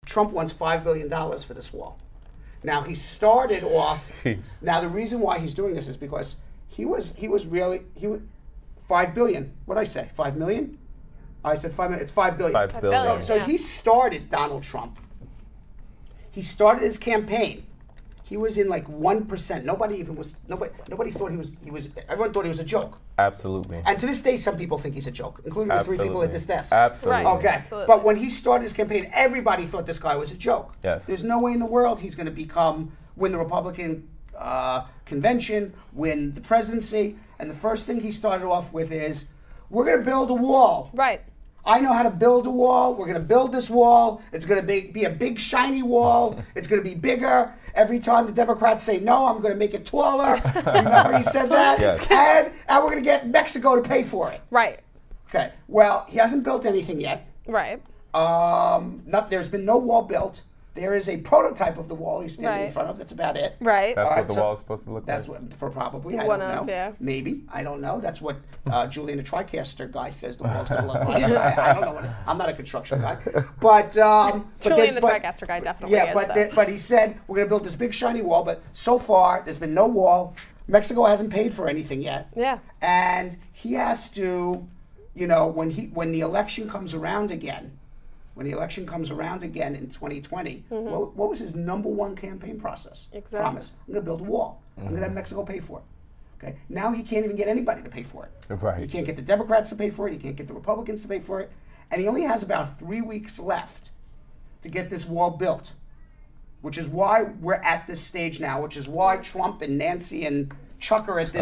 Trump wants $5 billion for this wall. Now he started off. Now the reason why he's doing this is because he was $5 billion. What did I say? 5 million? I said 5 million. It's $5 billion. $5 billion. So he started Donald Trump. He started his campaign. He was in like 1%. Nobody thought he was. Everyone thought he was a joke. Absolutely. And to this day, some people think he's a joke, including the 3 people at this desk. Absolutely. Right. Okay. Absolutely. But when he started his campaign, everybody thought this guy was a joke. Yes. There's no way in the world he's going to win the Republican convention, win the presidency. And the first thing he started off with is, we're going to build a wall. Right. I know how to build a wall. We're going to build this wall. It's going to be a big, shiny wall. It's going to be bigger. Every time the Democrats say no, I'm going to make it taller. Remember he said that? Yes. And we're going to get Mexico to pay for it. Right. Okay. Well, he hasn't built anything yet. Right. There's been no wall built. There is a prototype of the wall he's standing in front of. That's about it. Right. That's what the wall is supposed to look like? That's what, probably. I One don't of, know. yeah. Maybe. I don't know. That's what Julian, the TriCaster guy, says the wall's going to look like. I don't know. I'm not a construction guy. But Julian, the TriCaster guy, definitely is. But he said, we're going to build this big shiny wall. But so far, there's been no wall. Mexico hasn't paid for anything yet. Yeah. And he has to, when the election comes around again, in 2020, what was his #1 campaign process? Exactly. Promise. I'm going to build a wall. I'm going to have Mexico pay for it. Okay. Now he can't even get anybody to pay for it. Right. He can't get the Democrats to pay for it. He can't get the Republicans to pay for it. And he only has about 3 weeks left to get this wall built, which is why we're at this stage now, which is why Trump and Nancy and Chuck are at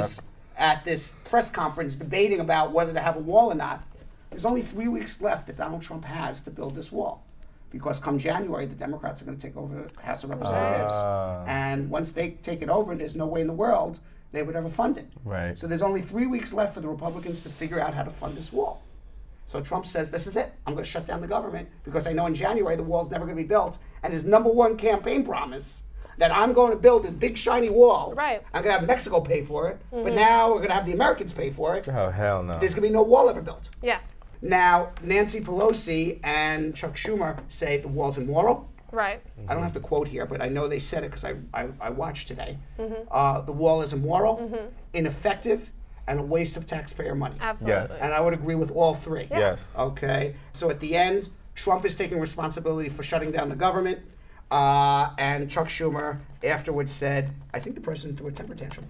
this press conference debating about whether to have a wall or not. There's only 3 weeks left that Donald Trump has to build this wall, because come January, the Democrats are going to take over the House of Representatives. And once they take it over, there's no way in the world they would ever fund it. Right. So there's only 3 weeks left for the Republicans to figure out how to fund this wall. So Trump says, this is it. I'm going to shut down the government because I know in January the wall's never going to be built. And his #1 campaign promise that I'm going to build this big shiny wall. Right. I'm going to have Mexico pay for it. But now we're going to have the Americans pay for it. Oh, hell no. There's going to be no wall ever built. Yeah. Now, Nancy Pelosi and Chuck Schumer say the wall's immoral. Right. I don't have the quote here, but I know they said it because I watched today. The wall is immoral, ineffective, and a waste of taxpayer money. Absolutely. Yes. And I would agree with all three. Yeah. Yes. Okay. So at the end, Trump is taking responsibility for shutting down the government, and Chuck Schumer afterwards said, I think the president threw a temper tantrum.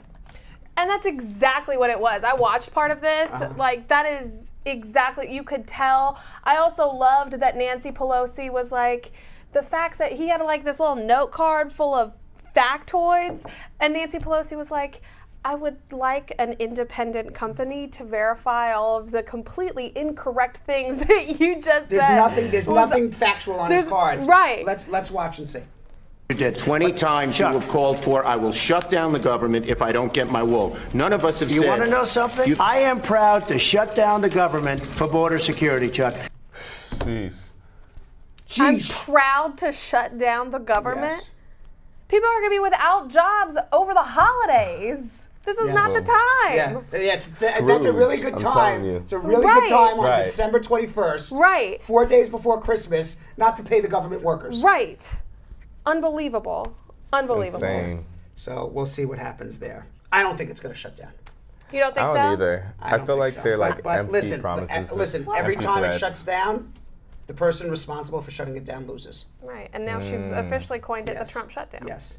And that's exactly what it was. I watched part of this. Like, that is exactly, you could tell. I also loved that Nancy Pelosi was like, the facts that he had like this little note card full of factoids, and Nancy Pelosi was like, I would like an independent company to verify all of the completely incorrect things that you just said. There's nothing factual on his cards. Right. Let's watch and see. You did 20 times you have called for, I will shut down the government if I don't get my wall. None of us have said... You want to know something? I am proud to shut down the government for border security, Chuck. Jeez. I'm proud to shut down the government. Yes. People are going to be without jobs over the holidays. This is not the time. Yeah, that's a really good time. It's a really good time on December 21st. Right. 4 days before Christmas, not to pay the government workers. Right. Unbelievable. Unbelievable. Insane. So we'll see what happens there. I don't think it's going to shut down. You don't think so? I don't either. I feel like they're like but empty listen, promises. Listen, every time it shuts down, the person responsible for shutting it down loses. Right. And now she's officially coined it the Trump shutdown. Yes.